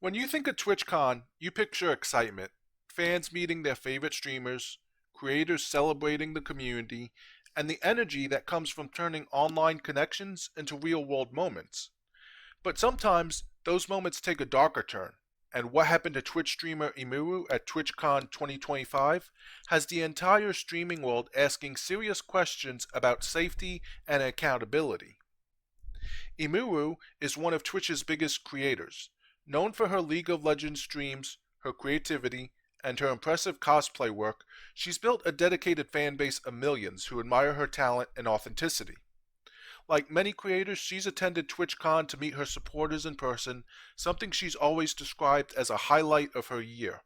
When you think of TwitchCon, you picture excitement, fans meeting their favorite streamers, creators celebrating the community, and the energy that comes from turning online connections into real world moments. But sometimes those moments take a darker turn, and what happened to Twitch streamer Emiru at TwitchCon 2025 has the entire streaming world asking serious questions about safety and accountability. Emiru is one of Twitch's biggest creators. Known for her League of Legends streams, her creativity, and her impressive cosplay work, she's built a dedicated fan base of millions who admire her talent and authenticity. Like many creators, she's attended TwitchCon to meet her supporters in person, something she's always described as a highlight of her year.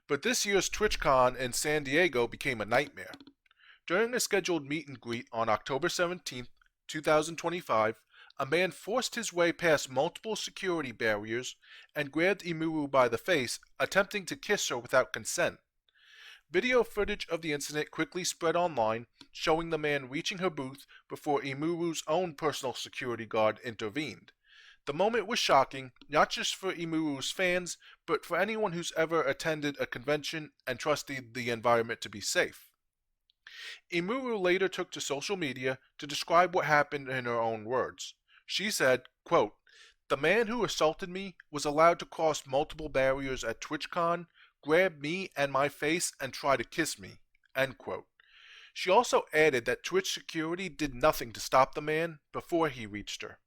But this year's TwitchCon in San Diego became a nightmare. During a scheduled meet and greet on October 17th, 2025, a man forced his way past multiple security barriers and grabbed Emiru by the face, attempting to kiss her without consent. Video footage of the incident quickly spread online, showing the man reaching her booth before Emiru's own personal security guard intervened. The moment was shocking, not just for Emiru's fans, but for anyone who's ever attended a convention and trusted the environment to be safe. Emiru later took to social media to describe what happened in her own words. She said, quote, "The man who assaulted me was allowed to cross multiple barriers at TwitchCon, grab me and my face, and try to kiss me." End quote. She also added that Twitch security did nothing to stop the man before he reached her.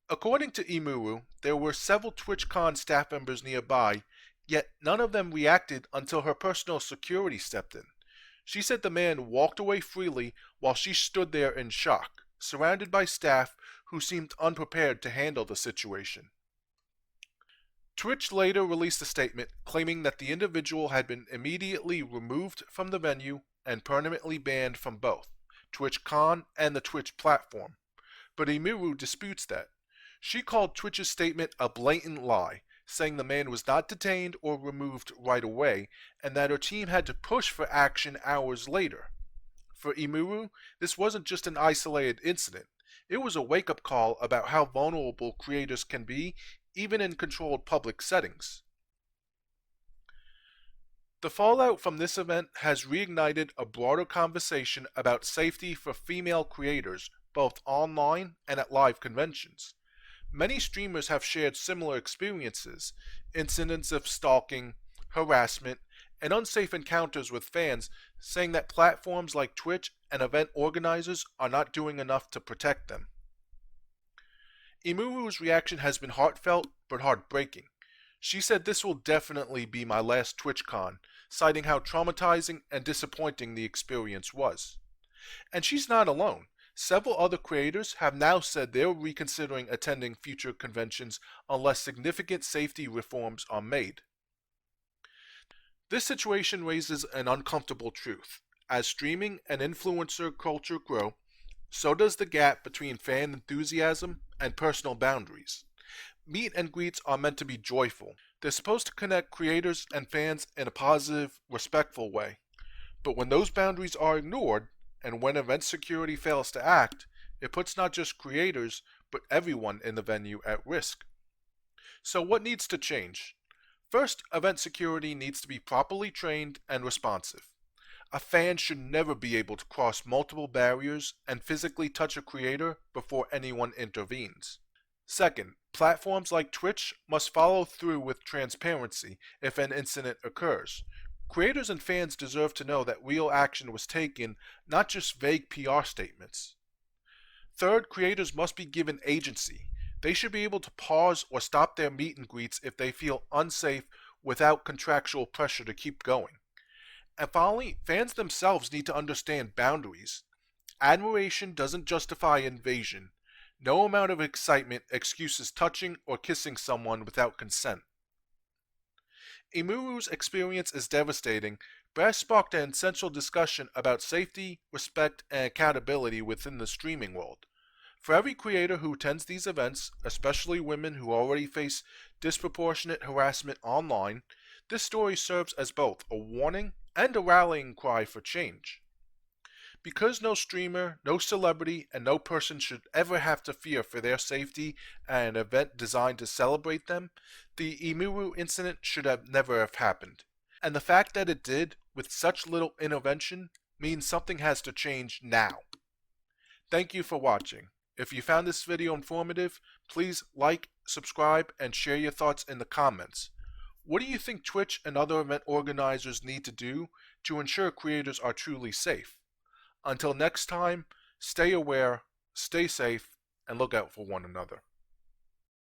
According to Emiru, there were several TwitchCon staff members nearby, yet none of them reacted until her personal security stepped in. She said the man walked away freely while she stood there in shock, surrounded by staff who seemed unprepared to handle the situation. Twitch later released a statement claiming that the individual had been immediately removed from the venue and permanently banned from both TwitchCon and the Twitch platform. But Emiru disputes that. She called Twitch's statement a blatant lie, saying the man was not detained or removed right away, and that her team had to push for action hours later. For Emiru, this wasn't just an isolated incident. It was a wake-up call about how vulnerable creators can be, even in controlled public settings. The fallout from this event has reignited a broader conversation about safety for female creators, both online and at live conventions. Many streamers have shared similar experiences, incidents of stalking, harassment, and unsafe encounters with fans, saying that platforms like Twitch and event organizers are not doing enough to protect them. Emiru's reaction has been heartfelt but heartbreaking. She said this will definitely be my last TwitchCon, citing how traumatizing and disappointing the experience was. And she's not alone. Several other creators have now said they're reconsidering attending future conventions unless significant safety reforms are made. This situation raises an uncomfortable truth. As streaming and influencer culture grow, so does the gap between fan enthusiasm and personal boundaries. Meet and greets are meant to be joyful. They're supposed to connect creators and fans in a positive, respectful way. But when those boundaries are ignored, and when event security fails to act, it puts not just creators, but everyone in the venue at risk. So what needs to change? First, event security needs to be properly trained and responsive. A fan should never be able to cross multiple barriers and physically touch a creator before anyone intervenes. Second, platforms like Twitch must follow through with transparency if an incident occurs. Creators and fans deserve to know that real action was taken, not just vague PR statements. Third, creators must be given agency. They should be able to pause or stop their meet and greets if they feel unsafe without contractual pressure to keep going. And finally, fans themselves need to understand boundaries. Admiration doesn't justify invasion. No amount of excitement excuses touching or kissing someone without consent. Emiru's experience is devastating, but has sparked an essential discussion about safety, respect, and accountability within the streaming world. For every creator who attends these events, especially women who already face disproportionate harassment online, this story serves as both a warning and a rallying cry for change. Because no streamer, no celebrity, and no person should ever have to fear for their safety at an event designed to celebrate them, the Emiru incident should have never have happened. And the fact that it did, with such little intervention, means something has to change now. Thank you for watching. If you found this video informative, please like, subscribe, and share your thoughts in the comments. What do you think Twitch and other event organizers need to do to ensure creators are truly safe? Until next time, stay aware, stay safe, and look out for one another.